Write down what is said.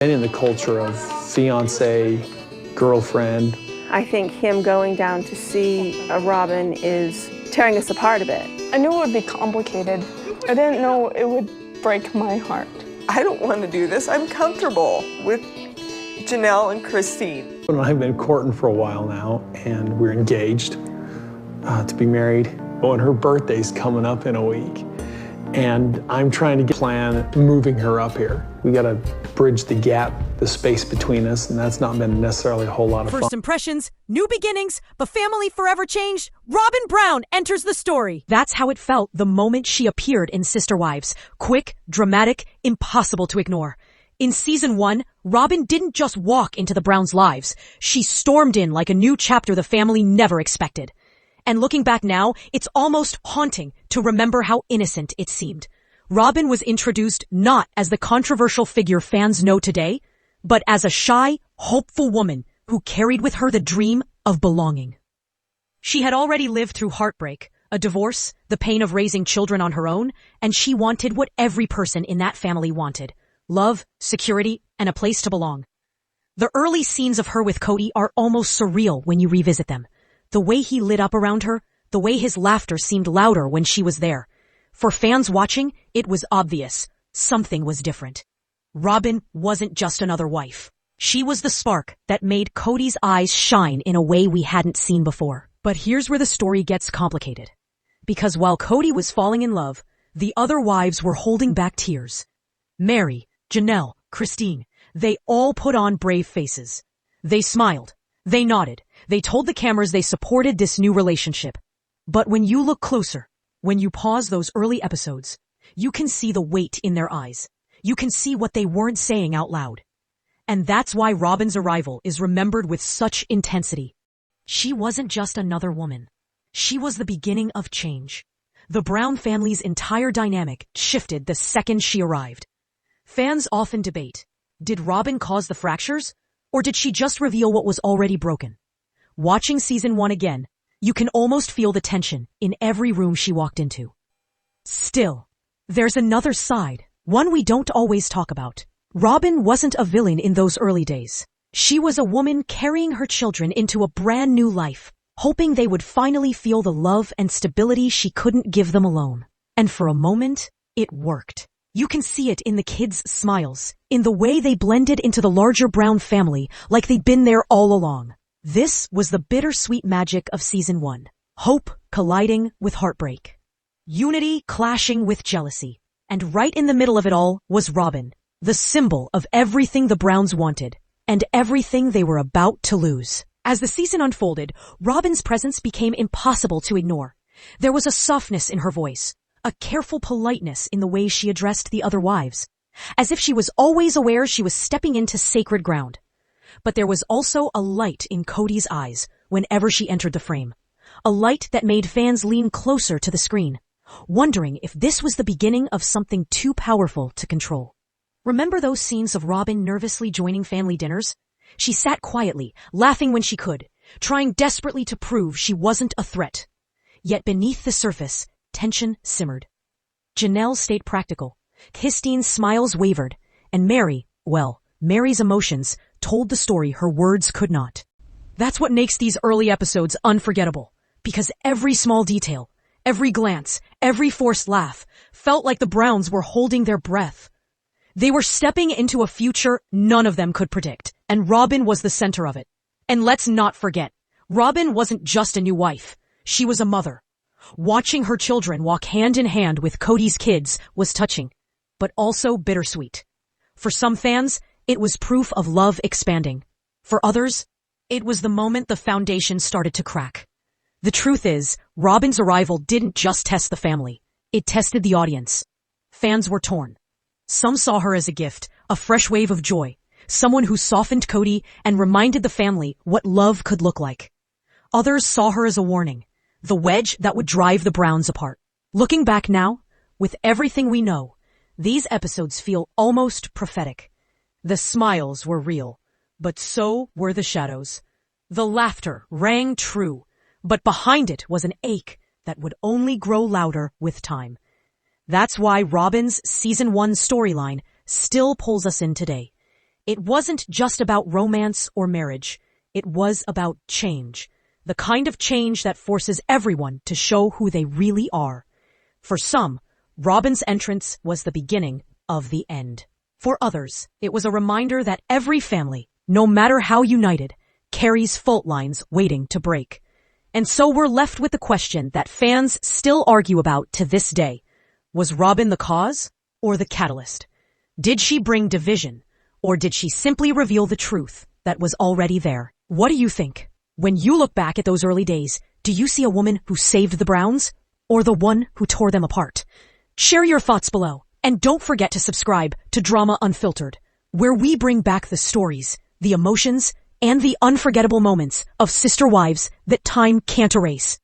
And in the culture of fiance, girlfriend. I think him going down to see Robyn is tearing us apart a bit. I knew it would be complicated. I didn't know it would break my heart. I don't want to do this. I'm comfortable with Janelle and Christine. And I've been courting for a while now, and we're engaged to be married. Oh, and her birthday's coming up in a week. And I'm trying to plan moving her up here. We got to bridge the gap, the space between us, and that's not been necessarily a whole lot of fun. First impressions, new beginnings, but family forever changed. Robyn Brown enters the story. That's how it felt the moment she appeared in Sister Wives. Quick, dramatic, impossible to ignore. In season 1, Robyn didn't just walk into the Browns' lives. She stormed in like a new chapter the family never expected. And looking back now, it's almost haunting to remember how innocent it seemed. Robyn was introduced not as the controversial figure fans know today, but as a shy, hopeful woman who carried with her the dream of belonging. She had already lived through heartbreak, a divorce, the pain of raising children on her own, and she wanted what every person in that family wanted: love, security, and a place to belong. The early scenes of her with Cody are almost surreal when you revisit them. The way he lit up around her, the way his laughter seemed louder when she was there. For fans watching, it was obvious. Something was different. Robyn wasn't just another wife. She was the spark that made Cody's eyes shine in a way we hadn't seen before. But here's where the story gets complicated. Because while Cody was falling in love, the other wives were holding back tears. Meri, Janelle, Christine, they all put on brave faces. They smiled. They nodded. They told the cameras they supported this new relationship. But when you look closer, when you pause those early episodes, you can see the weight in their eyes. You can see what they weren't saying out loud. And that's why Robyn's arrival is remembered with such intensity. She wasn't just another woman. She was the beginning of change. The Brown family's entire dynamic shifted the second she arrived. Fans often debate, did Robyn cause the fractures? Or did she just reveal what was already broken? Watching season 1 again, you can almost feel the tension in every room she walked into. Still, there's another side, one we don't always talk about. Robyn wasn't a villain in those early days. She was a woman carrying her children into a brand new life, hoping they would finally feel the love and stability she couldn't give them alone. And for a moment, it worked. You can see it in the kids' smiles, in the way they blended into the larger Brown family like they'd been there all along. This was the bittersweet magic of season 1. Hope colliding with heartbreak. Unity clashing with jealousy. And right in the middle of it all was Robyn, the symbol of everything the Browns wanted, and everything they were about to lose. As the season unfolded, Robyn's presence became impossible to ignore. There was a softness in her voice, a careful politeness in the way she addressed the other wives, as if she was always aware she was stepping into sacred ground. But there was also a light in Cody's eyes whenever she entered the frame, a light that made fans lean closer to the screen, wondering if this was the beginning of something too powerful to control. Remember those scenes of Robyn nervously joining family dinners? She sat quietly, laughing when she could, trying desperately to prove she wasn't a threat. Yet beneath the surface, tension simmered. Janelle stayed practical. Christine's smiles wavered. And Meri, well, Meri's emotions told the story her words could not. That's what makes these early episodes unforgettable. Because every small detail, every glance, every forced laugh felt like the Browns were holding their breath. They were stepping into a future none of them could predict. And Robyn was the center of it. And let's not forget, Robyn wasn't just a new wife. She was a mother. Watching her children walk hand in hand with Cody's kids was touching, but also bittersweet. For some fans, it was proof of love expanding. For others, it was the moment the foundation started to crack. The truth is, Robyn's arrival didn't just test the family. It tested the audience. Fans were torn. Some saw her as a gift, a fresh wave of joy, someone who softened Cody and reminded the family what love could look like. Others saw her as a warning, the wedge that would drive the Browns apart. Looking back now, with everything we know, these episodes feel almost prophetic. The smiles were real, but so were the shadows. The laughter rang true, but behind it was an ache that would only grow louder with time. That's why Robyn's Season 1 storyline still pulls us in today. It wasn't just about romance or marriage. It was about change. The kind of change that forces everyone to show who they really are. For some, Robyn's entrance was the beginning of the end. For others, it was a reminder that every family, no matter how united, carries fault lines waiting to break. And so we're left with the question that fans still argue about to this day. Was Robyn the cause or the catalyst? Did she bring division, or did she simply reveal the truth that was already there? What do you think? When you look back at those early days, do you see a woman who saved the Browns, or the one who tore them apart? Share your thoughts below, and don't forget to subscribe to Drama Unfiltered, where we bring back the stories, the emotions, and the unforgettable moments of sister wives that time can't erase.